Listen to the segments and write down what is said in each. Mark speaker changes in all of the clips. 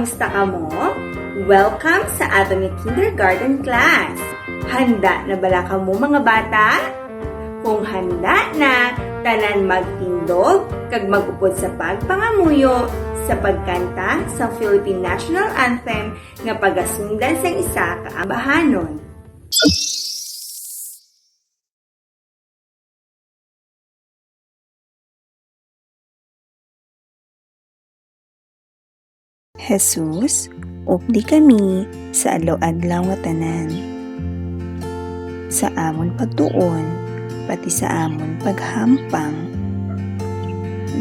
Speaker 1: Kamusta ka mo? Welcome sa ato kindergarten class. Handa na bala ka mo mga bata? Kung handa na, tanan magtindog kag magupod sa pagpangamuyo sa pagkanta sa Philippine National Anthem nga pagasundan sang isa ka ambahanon.
Speaker 2: Jesus, updi kami sa adlaw-adlaw nga tanan. Sa amon pagtuon, pati sa amon paghampang.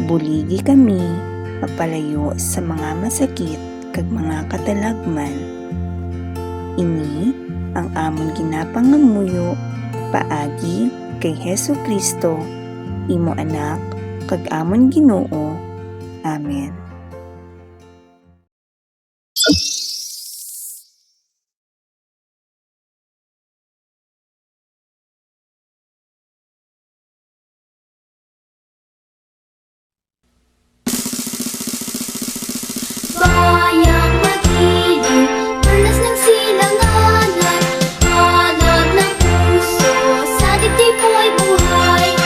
Speaker 2: Buligi kami magpalayo sa mga masakit kag mga katalagman. Ini ang amon ginapangamuyo paagi kay Hesu Kristo, imo anak kag amon Ginoo. Amen.
Speaker 3: Bayang mag-ibig, tulas ng silanganan, halag ng puso, sa dibdib mo'y buhay.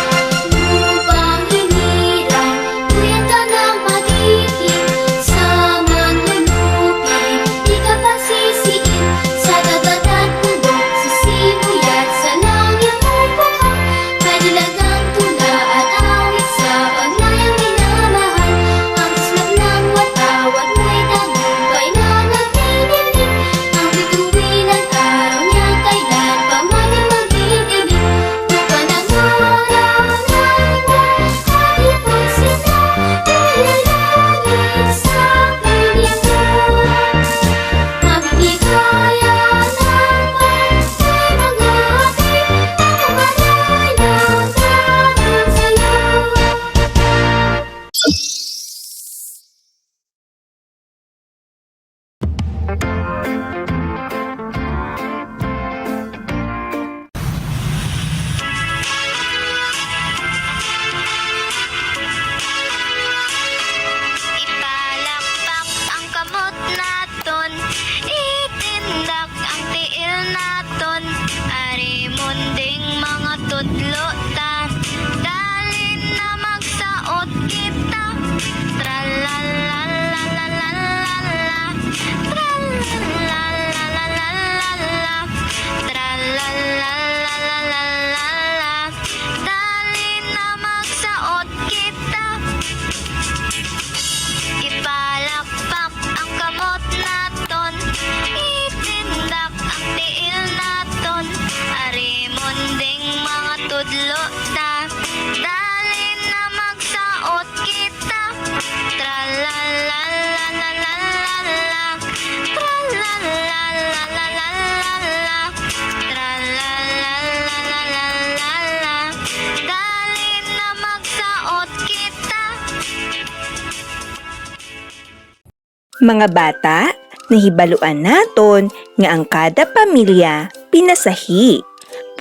Speaker 3: Lubang hinirang, tuyan ka ng pag-ibig, sa manlulupig, di ka pasisiin, sa dagat at bundok, sa sibuyat, sa langit upuan, may nilagang tula at awit sa pagnayang minamahal, ang islap ng watawat mo'y tagumpay na nagtitinig, ang bituin at araw niya kailan pa maging magtitinig, upang ang araw na kahit pag sinabi lalangit sa pinipon, mabibigaya naman ay mga ating nakamalay na dahil sa'yo. Ipalakpak ang kamot naton, itindak ang tiil naton, ari munding mga tudlo ta, dalin na magsaot kita, tralalalalala, tralalalalala, tralalalalala, dalin na magsaot kita. Ipalakpak ang kamot naton, itindak ang tiil naton, ari munding mga tudlo ta, dalin na magsaot kita, tralalalalala, tralalalalala, tralalalalala, dalin na magsaot kita.
Speaker 2: Mga bata, nahibaluan naton nga ang kada pamilya pinasahi.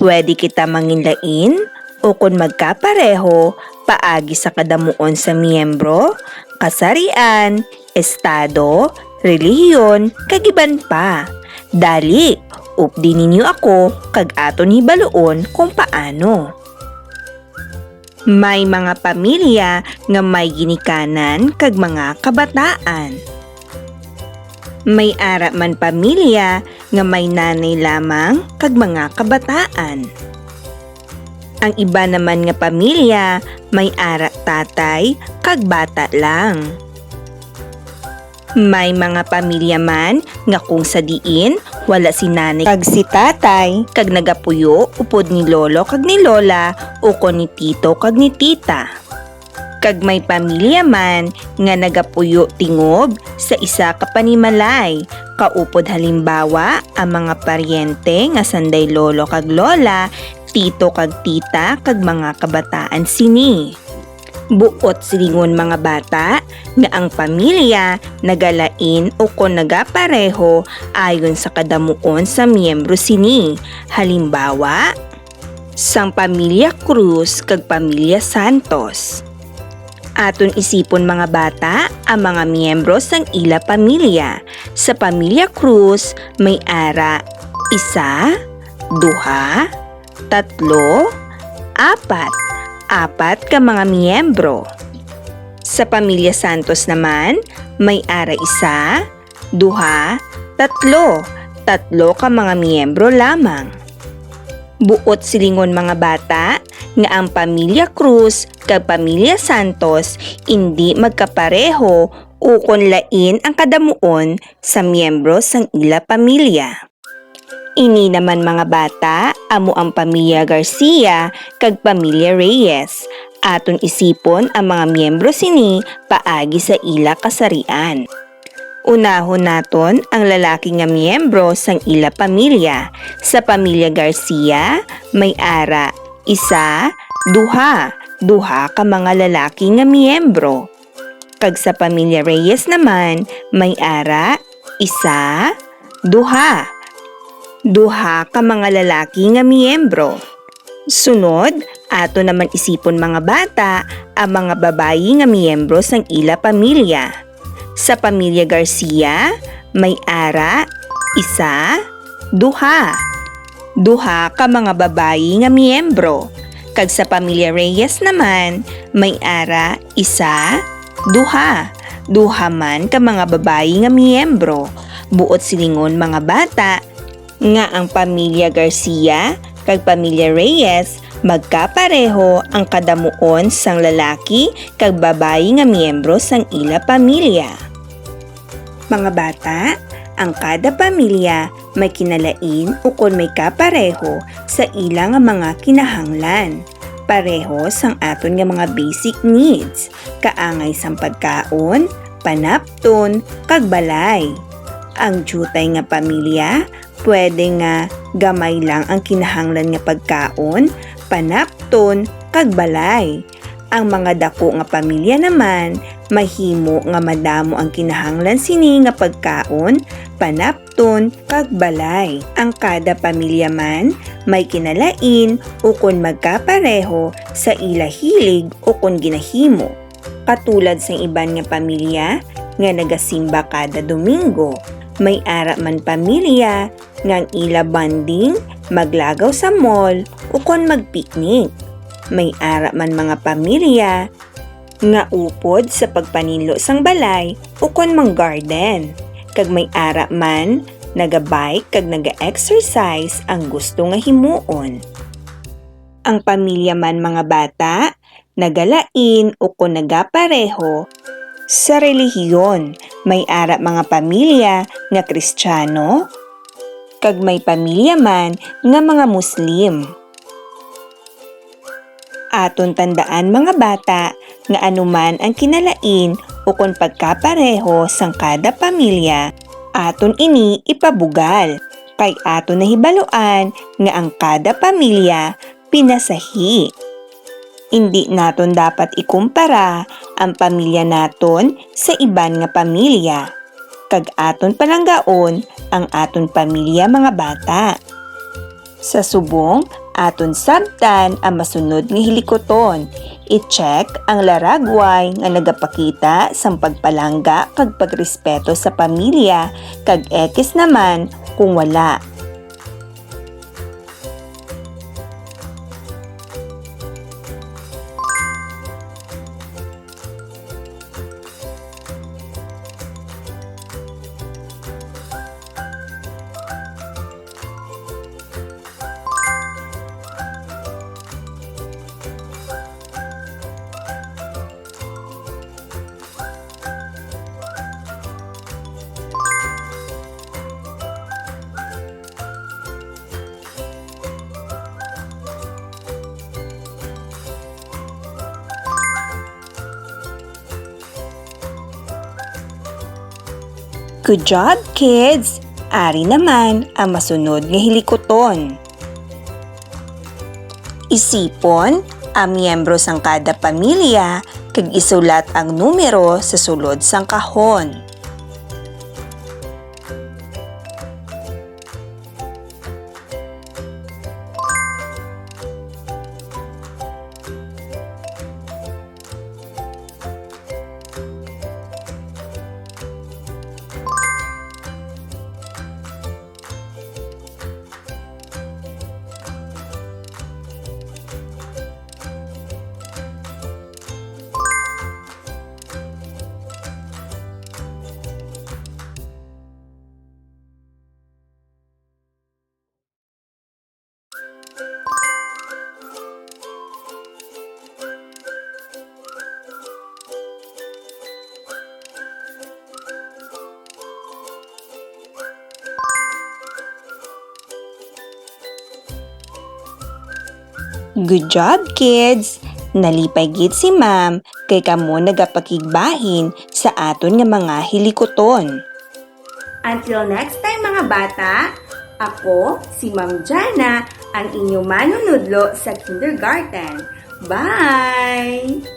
Speaker 2: Pwede kita manginlain o kung magkapareho paagi sa kadamuon sa miyembro, kasarian, estado, relihiyon, kagiban pa. Dali, updi ninyo ako kag aton hibaluon kung paano. May mga pamilya nga may ginikanan kag mga kabataan. May ara man pamilya nga may nanay lamang kag mga kabataan. Ang iba naman nga pamilya may ara tatay kag bata lang. May mga pamilya man nga kung sa diin wala si nanay kag si tatay kag nagapuyo upod ni lolo kag ni lola o kon ni tito kag ni tita. Kag may pamilya man nga nagapuyo tingob sa isa ka panimalay, kaupod halimbawa ang mga paryente nga sanday lolo kag lola, tito kag tita kag mga kabataan sini. Buot silingon mga bata nga ang pamilya nagalain o kon nagapareho ayon sa kadamuon sa miyembro sini. Halimbawa, sang pamilya Cruz kag pamilya Santos. Aton isipon mga bata ang mga miyembro sang ila pamilya. Sa pamilya Cruz may ara 1, 2, 3, 4. 4 ka mga miyembro. Sa pamilya Santos naman may ara 1, 2, 3. 3 ka mga miyembro lamang. Buot silingon mga bata nga ang pamilya Cruz kag pamilya Santos hindi magkapareho ukon lain ang kadamuon sa miyembro sang ila pamilya. Ini naman mga bata amo ang pamilya Garcia kag pamilya Reyes. Aton isipon ang mga miyembro sini paagi sa ila kasarian. Unahon naton ang lalaki nga miyembro sang ila pamilya. Sa pamilya Garcia may ara 1, 2 ka mga lalaki nga miyembro. Kag sa pamilya Reyes naman may ara 1, 2 ka mga lalaki nga miyembro. Sunod, ato naman isipon mga bata ang mga babayi nga miyembro sang ila pamilya. Sa pamilya Garcia, may ara 1, 2 ka mga babayi nga miyembro. Kag sa pamilya Reyes naman, may ara 1, 2 man ka mga babayi nga miyembro. Buot silingon mga bata nga ang pamilya Garcia kag pamilya Reyes magkapareho ang kadamuon sang lalaki kag babayi nga miyembro sang ila pamilya. Mga bata, ang kada pamilya may kinalain ukon may kapareho sa ila nga mga kinahanglan. Pareho sang aton nga mga basic needs, kaangay sang pagkaon, panapton, kag balay. Ang jutay nga pamilya, pwede nga gamay lang ang kinahanglan nga pagkaon, panapton, kag balay. Ang mga dako nga pamilya naman, mahimo nga madamo ang kinahanglan sini nga pagkaon, panapton, kag balay. Ang kada pamilya man, may kinalain ukon magkapareho sa ila hilig ukon ginahimo. Katulad sa iban nga pamilya nga nagasimba kada Domingo, may ara man pamilya nga ila banding, maglagaw sa mall ukon magpiknik. May ara man mga pamilya nga upod sa pagpaninlo sang balay ukon mang garden. Kag may ara man nagabike kag naga-exercise ang gusto nga himuon. Ang pamilya man mga bata nagalain ukon nagapareho sa relihiyon. May ara mga pamilya nga Kristiyano kag may pamilya man nga mga Muslim. Aton tandaan mga bata nga anuman ang kinalain ukon pagkapareho sang kada pamilya, aton ini ipabugal. Kay aton nahibaluan nga ang kada pamilya pinasahi. Hindi naton dapat ikumpara ang pamilya naton sa iban nga pamilya. Kag aton palanggaon ang aton pamilya mga bata. Sa subong, aton sabtan ang masunod nga hilikoton. I-check ang laragway nga nagapakita sang pagpalangga kag pagrespeto sa pamilya kag X naman kung wala. Good job, kids! Ari naman ang masunod nga hilikoton. Isipon ang miyembro sang kada pamilya kag isulat ang numero sa sulod sang kahon. Good job, kids! Nalipay gid si ma'am kay kamo nagapakigbahin sa aton nga mga hilikoton.
Speaker 1: Until next time mga bata, ako, si Ma'am Jana, ang inyong manunudlo sa kindergarten. Bye!